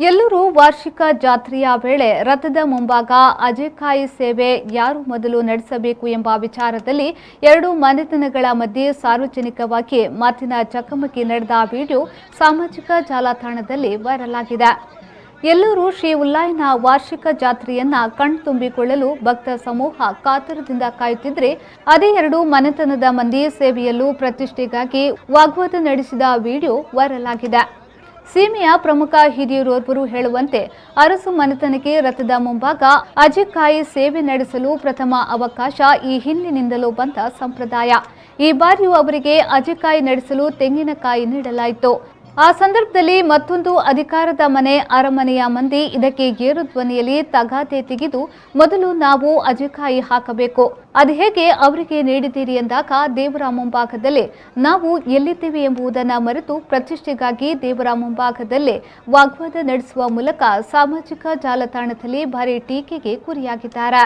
ಎಲ್ಲೂರು ವಾರ್ಷಿಕ ಜಾತ್ರೆಯ ವೇಳೆ ರಥದ ಮುಂಭಾಗ ಅಜೆಕಾಯಿ ಸೇವೆ ಯಾರು ಮೊದಲು ನಡೆಸಬೇಕು ಎಂಬ ವಿಚಾರದಲ್ಲಿ ಎರಡು ಮನೆತನಗಳ ಮಧ್ಯೆ ಸಾರ್ವಜನಿಕವಾಗಿ ಮಾತಿನ ಚಕಮಕಿ ನಡೆದ ವಿಡಿಯೋ ಸಾಮಾಜಿಕ ಜಾಲತಾಣದಲ್ಲಿ ವೈರಲ್ ಆಗಿದೆ. ಎಲ್ಲೂರು ಶ್ರೀ ಉಲ್ಲಾಯನ ವಾರ್ಷಿಕ ಜಾತ್ರೆಯನ್ನ ಕಣ್ತುಂಬಿಕೊಳ್ಳಲು ಭಕ್ತ ಸಮೂಹ ಕಾತರದಿಂದ ಕಾಯುತ್ತಿದ್ದರೆ ಅದೇ ಎರಡು ಮನೆತನದ ಮಂದಿ ಸೇವೆಯಲ್ಲೂ ಪ್ರತಿಷ್ಠೆಗಾಗಿ ವಾಗ್ವಾದ ನಡೆಸಿದ ವಿಡಿಯೋ ವೈರಲ್ ಆಗಿದೆ. ಸೀಮೆಯ ಪ್ರಮುಖ ಹಿರಿಯರೋರ್ವರು ಹೇಳುವಂತೆ ಅರಸು ಮನೆತನಕ್ಕೆ ರಥದ ಮುಂಭಾಗ ಅಜೆಕಾಯಿ ಸೇವೆ ನಡೆಸಲು ಪ್ರಥಮ ಅವಕಾಶ ಈ ಹಿಂದಿನಿಂದಲೂ ಬಂದ ಸಂಪ್ರದಾಯ. ಈ ಬಾರಿಯೂ ಅವರಿಗೆ ಅಜೆಕಾಯಿ ನಡೆಸಲು ತೆಂಗಿನಕಾಯಿ ನೀಡಲಾಯಿತು. ಆ ಸಂದರ್ಭದಲ್ಲಿ ಮತ್ತೊಂದು ಅಧಿಕಾರದ ಮನೆ ಅರಮನೆಯ ಮಂದಿ ಇದಕ್ಕೆ ಏರು ಧ್ವನಿಯಲ್ಲಿ ತಗಾದೆ ತೆಗೆದು ಮೊದಲು ನಾವು ಅಜೆಕಾಯಿ ಹಾಕಬೇಕು, ಅದು ಹೇಗೆ ಅವರಿಗೆ ನೀಡಿದ್ದೀರಿ ಎಂದಾಗ ದೇವರ ಮುಂಭಾಗದಲ್ಲೇ ನಾವು ಎಲ್ಲಿದ್ದೇವೆ ಎಂಬುದನ್ನು ಮರೆತು ಪ್ರತಿಷ್ಠೆಗಾಗಿ ದೇವರ ಮುಂಭಾಗದಲ್ಲೇ ವಾಗ್ವಾದ ನಡೆಸುವ ಮೂಲಕ ಸಾಮಾಜಿಕ ಜಾಲತಾಣದಲ್ಲಿ ಭಾರಿ ಟೀಕೆಗೆ ಗುರಿಯಾಗಿದ್ದಾರೆ.